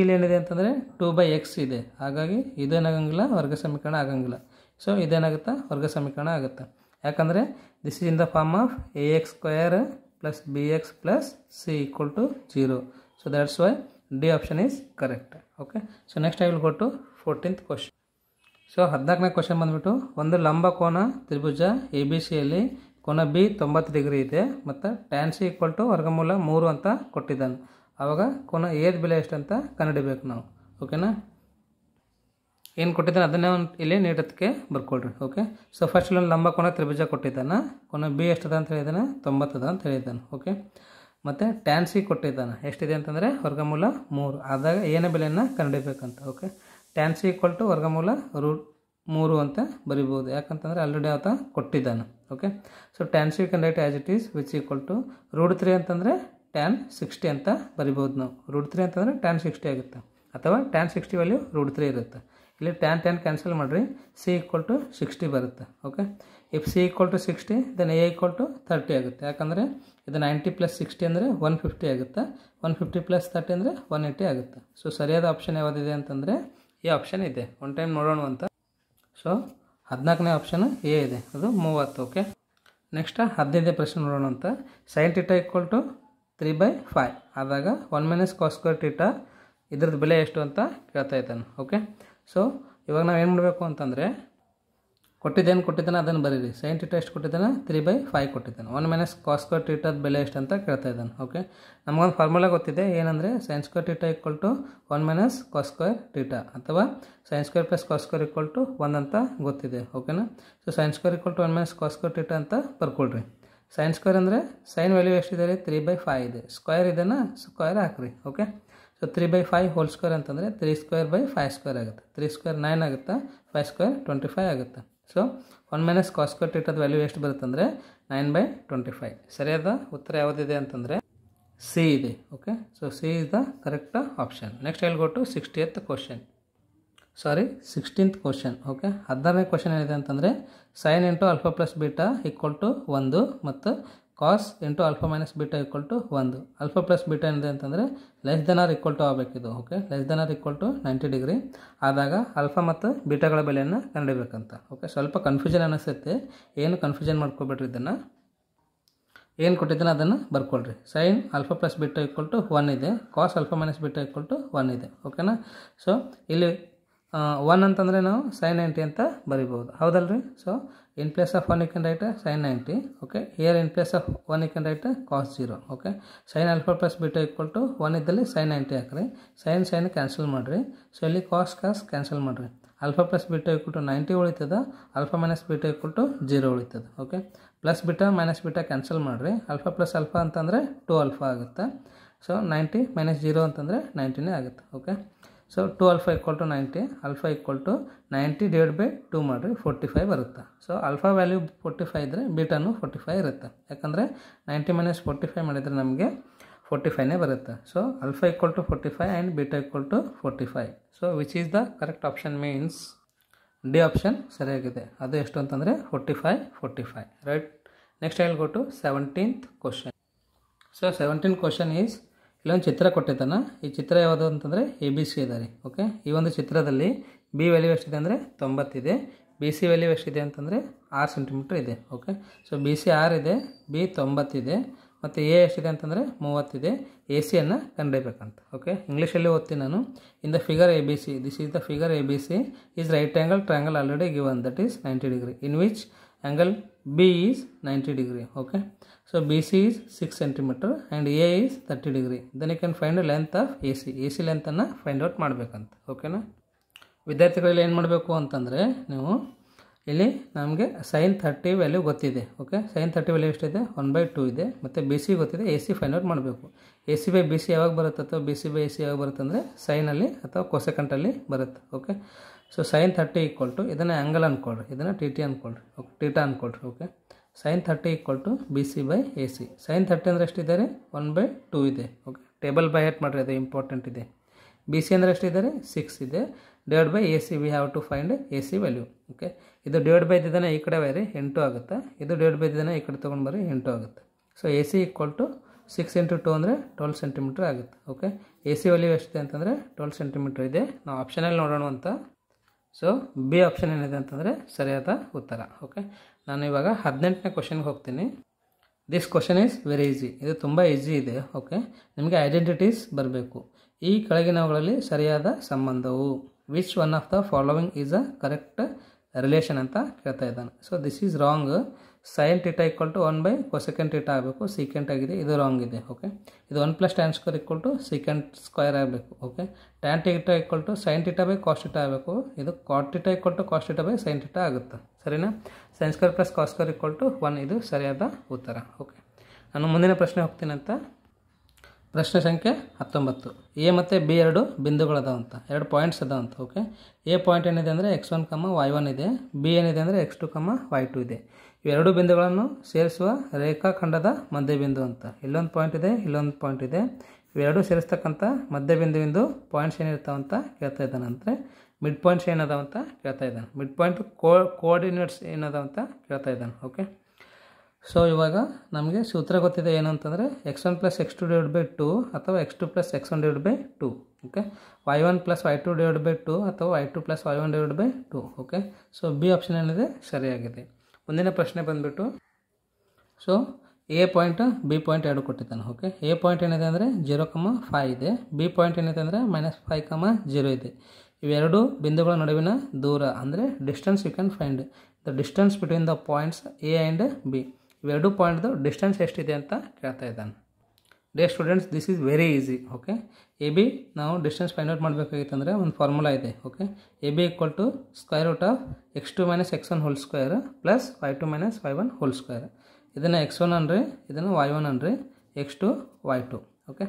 ಇಲ್ಲಿ ಏನಿದೆ ಅಂತಂದರೆ 2/x ಇದೆ, ಹಾಗಾಗಿ ಇದೇನಾಗಂಗಿಲ್ಲ, ವರ್ಗ ಸಮೀಕರಣ ಆಗಂಗಿಲ್ಲ. ಸೊ ಇದೇನಾಗುತ್ತಾ, ವರ್ಗ ಸಮೀಕರಣ ಆಗುತ್ತೆ. ಯಾಕಂದರೆ this is in the form of ax² + bx + c = 0. So that's why D option is correct. Okay, so next I will go to 14th question. So 14ನೇ ಕ್ವಶನ್ ಬಂದುಬಿಟ್ಟು ಒಂದು ಲಂಬ ಕೋನ ತ್ರಿಭುಜ ABC-ಯಲ್ಲಿ ಕೋನ B 90 ಡಿಗ್ರಿ ಇದೆ ಮತ್ತು tan C = ವರ್ಗಮೂಲ 3 ಅಂತ ಕೊಟ್ಟಿದ್ದಾನೆ. ಆವಾಗ ಕೋನ ಏದ ಬೆಲೆ ಎಷ್ಟು ಅಂತ ಕಂಡುಹಿಡಿಬೇಕು ನಾವು. ಓಕೆನಾ, ಏನು ಕೊಟ್ಟಿದ್ದಾನೆ ಅದನ್ನೇ ಇಲ್ಲಿ ನೀಡೋದಕ್ಕೆ ಬರ್ಕೊಳ್ರಿ. ಓಕೆ, ಸೊ ಫಸ್ಟ್ ಇಲ್ಲೊಂದು ಲಂಬ ಕೋನ ತ್ರಿಭುಜ ಕೊಟ್ಟಿದ್ದಾನೆ, ಕೋನ B ಎಷ್ಟದ ಅಂತ ಹೇಳಿದ್ದಾನೆ, 90 ಅದ ಅಂತ ಹೇಳಿದ್ದಾನೆ. ಓಕೆ, ಮತ್ತು tan C ಕೊಟ್ಟಿದ್ದಾನೆ, ಎಷ್ಟಿದೆ ಅಂತಂದರೆ ವರ್ಗಮೂಲ 3. ಆದಾಗ ಏನೇ ಬೆಲೆಯನ್ನು ಕಂಡುಹಿಡಬೇಕಂತ. ಓಕೆ, tan C = ವರ್ಗಮೂಲ √3 ಅಂತ ಬರಿಬೋದು, ಯಾಕಂತಂದರೆ ಆಲ್ರೆಡಿ ಆತ ಕೊಟ್ಟಿದ್ದಾನೆ. Okay, so tan C can write as it is which = √3 ಅಂತಂದರೆ tan 60 ಅಂತ ಬರಿಬೋದು ನಾವು. √3 ಅಂತಂದರೆ tan 60 ಆಗುತ್ತೆ, ಅಥವಾ tan 60 ವ್ಯಾಲ್ಯೂ √3 ಇರುತ್ತೆ. ಇಲ್ಲಿ tan ಕ್ಯಾನ್ಸಲ್ ಮಾಡಿರಿ, C = 60 ಬರುತ್ತೆ. Okay, if C = 60 then A = 30 ಆಗುತ್ತೆ. ಯಾಕಂದರೆ ಇದು 90 + 60 ಅಂದರೆ 150 ಆಗುತ್ತೆ, 150 + 30 ಅಂದರೆ 180 ಆಗುತ್ತೆ. ಸೊ ಸರಿಯಾದ ಆಪ್ಷನ್ ಯಾವುದಿದೆ ಅಂತಂದರೆ ಈ ಆಪ್ಷನ್ ಇದೆ. ಒನ್ ಟೈಮ್ ನೋಡೋಣ ಅಂತ. ಸೊ 14ನೇ ಆಪ್ಷನ್ ಎ ಇದೆ, ಅದು 30. ಓಕೆ, ನೆಕ್ಸ್ಟ್ 15ನೇ ಪ್ರಶ್ನೆ ನೋಡೋಣ ಅಂತ. sin θ = 3/5 ಆದಾಗ 1 - cos² θ ಇದ್ರದ್ದು ಬೆಲೆ ಎಷ್ಟು ಅಂತ ಕೇಳ್ತಾ ಇದ್ದಾನೆ. ಓಕೆ, ಸೊ ಇವಾಗ ನಾವು ಏನು ಮಾಡಬೇಕು ಅಂತಂದರೆ ಕೊಟ್ಟಿದ್ದಾನೆ ಅದನ್ನು ಬರೀರಿ. sin θ ಎಷ್ಟು ಕೊಟ್ಟಿದ್ದಾನೆ, 3/5 ಕೊಟ್ಟಿದ್ದಾನೆ. 1 - cos² θ ಬೆಲೆ ಎಷ್ಟು ಅಂತ ಕೇಳ್ತಾ ಇದ್ದಾನೆ. ಓಕೆ, ನಮಗೊಂದು ಫಾರ್ಮುಲಾ ಗೊತ್ತಿದೆ, ಏನಂದರೆ sin² θ = 1 - cos² θ ಅಥವಾ sin² + cos² = 1 ಅಂತ ಗೊತ್ತಿದೆ. ಓಕೆನಾ, ಸೊ sin² = 1 - cos² θ ಅಂತ ಬರ್ಕೊಳ್ರಿ. sin² ಅಂದರೆ ಸೈನ್ ವ್ಯಾಲ್ಯೂ ಎಷ್ಟಿದೆ ರೀ, 3/5 ಇದೆ. ಸ್ಕ್ವೇರ್ ಇದನ್ನು ಸ್ಕ್ವೇರ್ ಹಾಕ್ರಿ. ಓಕೆ, ಸೊ 3/5 ಹೋಲ್ ಸ್ಕ್ವೇರ್ ಅಂತಂದರೆ 3² / 5² ಆಗುತ್ತೆ. 3² 9 ಆಗುತ್ತೆ, 5² 25 ಆಗುತ್ತೆ. ಸೊ 1 - cos² θ ವ್ಯಾಲ್ಯೂ ಎಷ್ಟು ಬರುತ್ತೆ ಅಂದರೆ 9/25. ಸರಿಯಾದ ಉತ್ತರ ಯಾವುದಿದೆ ಅಂತಂದರೆ ಸಿ ಇದೆ. Okay, so C is the correct option. Next I will go to 16th question. Okay, 16ನೇ ಕ್ವಶನ್ ಏನಿದೆ ಅಂತಂದರೆ sin × α + β = 1 ಮತ್ತು cos × α - β = 1. α + β ಏನಿದೆ ಅಂತಂದರೆ ≤ ಆಗಬೇಕಿದು. ಓಕೆ, ≤ 90 ಡಿಗ್ರಿ ಆದಾಗ ಆಲ್ಫಾ ಮತ್ತು ಬೀಟಾಗಳ ಬೆಲೆಯನ್ನು ಕಂಡುಹಿಡಬೇಕಂತ. ಓಕೆ, ಸ್ವಲ್ಪ ಕನ್ಫ್ಯೂಷನ್ ಅನಿಸುತ್ತೆ, ಏನು ಕನ್ಫ್ಯೂಷನ್ ಮಾಡ್ಕೊಬೇಡ್ರಿ. ಇದನ್ನು ಏನು ಕೊಟ್ಟಿದ್ದಾನೆ ಅದನ್ನು ಬರ್ಕೊಳ್ರಿ. sin α + β = 1 ಇದೆ, cos α - β = 1 ಇದೆ. ಓಕೆನಾ, ಸೊ ಇಲ್ಲಿ 1 ಅಂತಂದರೆ ನಾವು sin 90 ಅಂತ ಬರಿಬೋದು, ಹೌದಲ್ರಿ. So in place of 1 you can write sin 90. Okay, here in place of 1 you can write cos 0. Okay, sin α + β = 1 ಇದ್ದಲ್ಲಿ sin 90 ಹಾಕ್ರಿ, sin ಕ್ಯಾನ್ಸಲ್ ಮಾಡಿರಿ. ಸೊ ಇಲ್ಲಿ cos ಕ್ಯಾನ್ಸಲ್ ಮಾಡಿರಿ. α + β = 90 ಉಳಿತದ, α - β = 0 ಉಳಿತದೆ. Okay, plus BT minus BT cancel ಮಾಡಿರಿ. Alpha plus alpha ಅಂತಂದರೆ 2α ಆಗುತ್ತೆ. ಸೊ 90 - 0 ಅಂತಂದರೆ 90ನೇ ಆಗುತ್ತೆ. Okay, so 2 alpha equal to 90, alpha equal to 90 divide by 2 ಮಾಡಿರಿ 45 ಬರುತ್ತೆ. ಸೊ ಆಲ್ಫಾ ವ್ಯಾಲ್ಯೂ 45 ಇದ್ದರೆ ಬೀಟಾನು 45 ಇರುತ್ತೆ. ಯಾಕಂದರೆ 90 ಮೈನಸ್ 45 ಮಾಡಿದರೆ ನಮಗೆ 45ನೇ ಬರುತ್ತೆ. So alpha equal to 45 and beta equal to 45. So which is the correct option means D option ಸರಿಯಾಗಿದೆ. ಅದು ಎಷ್ಟು ಅಂತಂದರೆ 45 right. Next I will go to 17th question. So 17th question is, ಇಲ್ಲೊಂದು ಚಿತ್ರ ಕೊಟ್ಟಿದ್ದಾನೆ. ಈ ಚಿತ್ರ ಯಾವುದು ಅಂತಂದರೆ ABC ಇದೆ ರೀ. ಓಕೆ, ಈ ಒಂದು ಚಿತ್ರದಲ್ಲಿ B ವ್ಯಾಲ್ಯೂ ಎಷ್ಟಿದೆ ಅಂದರೆ 90 ಇದೆ, BC ವ್ಯಾಲ್ಯೂ ಎಷ್ಟಿದೆ ಅಂತಂದರೆ 6 ಸೆಂಟಿಮೀಟ್ರ್ ಇದೆ. ಓಕೆ, ಸೊ BC 6 ಇದೆ, B 90 ಇದೆ, ಮತ್ತು A ಎಷ್ಟಿದೆ ಅಂತಂದರೆ 30 ಇದೆ. AC-ಯನ್ನು ಕಂಡುಹಿಡಿಯಬೇಕಂತ. ಓಕೆ, ಇಂಗ್ಲೀಷಲ್ಲಿ ಓದ್ತೀನಿ ನಾನು. In the figure ABC, this is the figure ABC is right angle triangle already given, that is 90 degree, in which angle B is 90 degree. Okay, so BC is 6 centimeter and A is 30 degree. Then you can find the length of AC length ಅನ್ನು find out ಮಾಡಬೇಕಂತ. ಓಕೆನಾ ವಿದ್ಯಾರ್ಥಿಗಳಲ್ಲಿ ಏನು ಮಾಡಬೇಕು ಅಂತಂದರೆ, ನೀವು ಇಲ್ಲಿ ನಮಗೆ sin 30 ವ್ಯಾಲ್ಯೂ ಗೊತ್ತಿದೆ. ಓಕೆ, sin 30 ವ್ಯಾಲ್ಯೂ ಎಷ್ಟಿದೆ 1/2 ಇದೆ, ಮತ್ತು BC ಗೊತ್ತಿದೆ, AC ಫೈಂಡ್ ಔಟ್ ಮಾಡಬೇಕು. AC/BC ಯಾವಾಗ ಬರುತ್ತೆ ಅಥವಾ BC/AC ಯಾವಾಗ ಬರುತ್ತೆ ಅಂದರೆ ಸೈನಲ್ಲಿ ಅಥವಾ ಕೊಸೆಕೆಂಟಲ್ಲಿ ಬರುತ್ತೆ. Okay, so sin 30 equal to, ಇದನ್ನು ಆ್ಯಂಗಲ್ ಅಂದ್ಕೊಳ್ರಿ, ಇದನ್ನು TT ಅಂದ್ಕೊಳ್ರಿ. ಓಕೆ, ಟೀಟಾ ಅಂದ್ಕೊಳ್ರಿ. Okay, sin 30 equal to BC/AC. sin 30 ಅಂದರೆ ಎಷ್ಟಿದ್ದಾರೆ 1/2 ಇದೆ. ಓಕೆ, ಟೇಬಲ್ ಬೈ ಹೇಟ್ ಮಾಡಿರಿ, ಅದು ಇಂಪಾರ್ಟೆಂಟ್ ಇದೆ. BC ಅಂದರೆ ಎಷ್ಟಿದ್ದಾರೆ 6 ಇದೆ, divide by AC we have to find AC value. Okay, ಇದು ಡಿವೈಡ್ ಬೈ ಇದ್ದಾನೆ ಈ ಕಡೆ ಬೈರಿ 8 ಆಗುತ್ತೆ, ಇದು ಡಿವೈಡ್ ಬೈ ಇದ್ದಾನೆ ಈ ಕಡೆ ತೊಗೊಂಡು ಬರ್ರಿ 8 ಆಗುತ್ತೆ. ಸೊ AC ಈಕ್ವಲ್ ಟು 6 × 2 ಅಂದರೆ 12 ಸೆಂಟಿಮೀಟ್ರ್ ಆಗುತ್ತೆ. ಓಕೆ, AC ವ್ಯಾಲ್ಯೂ ಎಷ್ಟಿದೆ ಅಂತಂದರೆ 12 ಸೆಂಟಿಮೀಟ್ರ್ ಇದೆ. ನಾವು ಆಪ್ಷನಲ್ಲಿ ನೋಡೋಣ ಅಂತ. ಸೊ B ಆಪ್ಷನ್ ಏನಿದೆ ಅಂತಂದರೆ ಸರಿಯಾದ ಉತ್ತರ. ಓಕೆ, ನಾನು ಇವಾಗ 18ನೇ ಕ್ವಶನ್ಗೆ ಹೋಗ್ತೀನಿ. This question is very easy, ಇದು ತುಂಬ ಈಸಿ ಇದೆ. ಓಕೆ, ನಿಮಗೆ ಐಡೆಂಟಿಟೀಸ್ ಬರಬೇಕು. ಈ ಕೆಳಗಿನವುಗಳಲ್ಲಿ ಸರಿಯಾದ ಸಂಬಂಧವು, which one of the following is a correct relation ಅಂತ ಕೇಳ್ತಾ ಇದ್ದಾನೆ. So this is wrong. sin θ equal to 1 by cosecant θ ಆಗಬೇಕು, ಸೀಕೆಂಟ್ ಆಗಿದೆ, ಇದು ರಾಂಗ್ ಇದೆ. ಓಕೆ, ಇದು 1 + tan square equal to secant square ಆಗಬೇಕು. Okay, tan θ equal to sin θ by cos θ ಆಗಬೇಕು, ಇದು cot θ equal to cos θ by sin θ ಆಗುತ್ತೆ. ಸರಿನಾ? sin square plus cos square equal to 1, ಇದು ಸರಿಯಾದ ಉತ್ತರ. ಓಕೆ, ನಾನು ಮುಂದಿನ ಪ್ರಶ್ನೆ ಹೋಗ್ತೀನಿ ಅಂತ. ಪ್ರಶ್ನೆ ಸಂಖ್ಯೆ 19. A ಮತ್ತು B ಎರಡು ಬಿಂದುಗಳದಾವಂತ, ಎರಡು ಪಾಯಿಂಟ್ಸ್ ಅದಾವಂತ. ಓಕೆ, A ಪಾಯಿಂಟ್ ಏನಿದೆ ಅಂದರೆ x1, y1 ಇದೆ, B ಏನಿದೆ ಅಂದರೆ x2, y2 ಇದೆ. ಇವೆರಡು ಬಿಂದುಗಳನ್ನು ಸೇರಿಸುವ ರೇಖಾಖಂಡದ ಮಧ್ಯಬಿಂದು ಅಂತ. ಇಲ್ಲೊಂದು ಪಾಯಿಂಟ್ ಇದೆ, ಇಲ್ಲೊಂದು ಪಾಯಿಂಟ್ ಇದೆ. ಇವೆರಡು ಸೇರಿಸ್ತಕ್ಕಂಥ ಮಧ್ಯಬಿಂದುವಿಂದು ಪಾಯಿಂಟ್ಸ್ ಏನಿರ್ತಾವಂತ ಕೇಳ್ತಾ ಇದ್ದಾನೆ. ಅಂದರೆ ಮಿಡ್ ಪಾಯಿಂಟ್ಸ್ ಏನದಾವಂತ ಕೇಳ್ತಾ ಇದ್ದಾನೆ. ಮಿಡ್ ಪಾಯಿಂಟ್ ಕೋಆರ್ಡಿನೇಟ್ಸ್ ಏನದಾವಂತ ಕೇಳ್ತಾ ಇದ್ದಾನೆ. ಓಕೆ, ಸೊ ಇವಾಗ ನಮಗೆ ಸೂತ್ರ ಗೊತ್ತಿದೆ ಏನು ಅಂತಂದರೆ x1 + x2 ಡಿವೈಡ್ ಬೈ 2 ಅಥವಾ x2 + x1 divide by 2. Okay, y1 + y2 divide by 2 ಅಥವಾ y2 + y1 divide by 2. Okay, so B option ಏನಿದೆ ಸರಿಯಾಗಿದೆ. ಮುಂದಿನ ಪ್ರಶ್ನೆ ಬಂದುಬಿಟ್ಟು, so A point B point ಎರಡು ಕೊಟ್ಟಿದ್ದಾನೆ. ಓಕೆ, A ಪಾಯಿಂಟ್ ಏನಿದೆ ಅಂದರೆ 0, 5 ಇದೆ, B ಪಾಯಿಂಟ್ ಏನಿದೆ ಅಂದರೆ -5, 0 ಇದೆ. ಇವೆರಡು ಬಿಂದುಗಳ ನಡುವಿನ ದೂರ ಅಂದರೆ distance you can find the distance between the points A and B. ಇವೆರಡು ಪಾಯಿಂಟ್ದು ಡಿಸ್ಟೆನ್ಸ್ ಎಷ್ಟಿದೆ ಅಂತ ಕೇಳ್ತಾ ಇದ್ದಾನೆ. Dear students, this is very easy. Okay, AB ನಾವು ಡಿಸ್ಟೆನ್ಸ್ ಫೈಂಡ್ ಔಟ್ ಮಾಡಬೇಕಾಗಿತ್ತು ಅಂದರೆ ಒಂದು ಫಾರ್ಮುಲಾ ಇದೆ. Okay, AB equal to √ x2 - x1 whole square plus y2 - y1 whole square. ಇದನ್ನು x1 ಅನ್ರಿ, ಇದನ್ನು y1 ಅನ್ರಿ, x2 y2. Okay,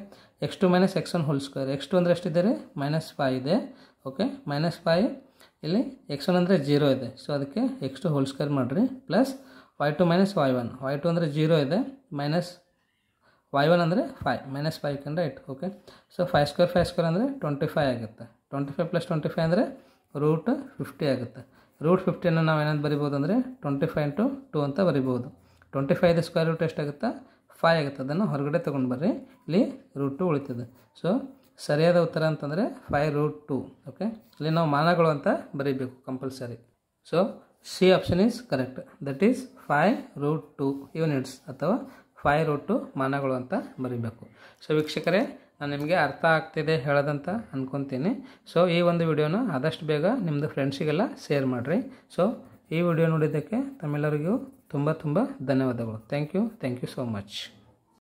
x2 - x1 whole square. x2 ಅಂದರೆ ಎಷ್ಟಿದೆ ರೀ -5 ಇದೆ. ಓಕೆ, -5, ಇಲ್ಲಿ x1 ಅಂದರೆ 0 ಇದೆ, ಸೊ ಅದಕ್ಕೆ x2 ಹೋಲ್ ಸ್ಕ್ವೇರ್ ಮಾಡಿರಿ, ಪ್ಲಸ್ y2 - y1. y2 ಅಂದರೆ 0 ಇದೆ, ಮೈನಸ್ y1 ಅಂದರೆ 5, -5 ಕಂಡು ರೈಟ್. ಓಕೆ, ಸೊ 5² ಅಂದರೆ 25 ಆಗುತ್ತೆ. 25 + 25 ಅಂದರೆ √50 ಆಗುತ್ತೆ. √50 ನಾವು ಏನಾದ್ರು ಬರಿಬೋದು ಅಂದರೆ 25 × 2 ಅಂತ ಬರಿಬೋದು. 25 ಸ್ಕ್ವೇರ್ ರೂಟ್ ಎಷ್ಟಾಗುತ್ತೆ 5 ಆಗುತ್ತೆ. ಅದನ್ನು ಹೊರಗಡೆ ತೊಗೊಂಡು ಬರ್ರಿ, ಇಲ್ಲಿ √2 ಉಳಿತದೆ. ಸೊ ಸರಿಯಾದ ಉತ್ತರ ಅಂತಂದರೆ 5√2. ಓಕೆ, ಇಲ್ಲಿ ನಾವು ಮಾನಗಳು ಅಂತ ಬರೀಬೇಕು compulsory. So C option is correct, that is 5√2 units ಅಥವಾ 5√2 ಮಾನಗಳು ಅಂತ ಬರೀಬೇಕು. ಸೊ ವೀಕ್ಷಕರೇ, ನಾನು ನಿಮಗೆ ಅರ್ಥ ಆಗ್ತಿದೆ ಹೇಳೋದಂತ ಅಂದ್ಕೊತೀನಿ. ಸೊ ಈ ಒಂದು ವಿಡಿಯೋನ ಆದಷ್ಟು ಬೇಗ ನಿಮ್ಮದು ಫ್ರೆಂಡ್ಸಿಗೆಲ್ಲ ಶೇರ್ ಮಾಡಿರಿ. ಸೊ ಈ ವಿಡಿಯೋ ನೋಡಿದ್ದಕ್ಕೆ ತಮ್ಮೆಲ್ಲರಿಗೂ ತುಂಬ ಧನ್ಯವಾದಗಳು. Thank you so much.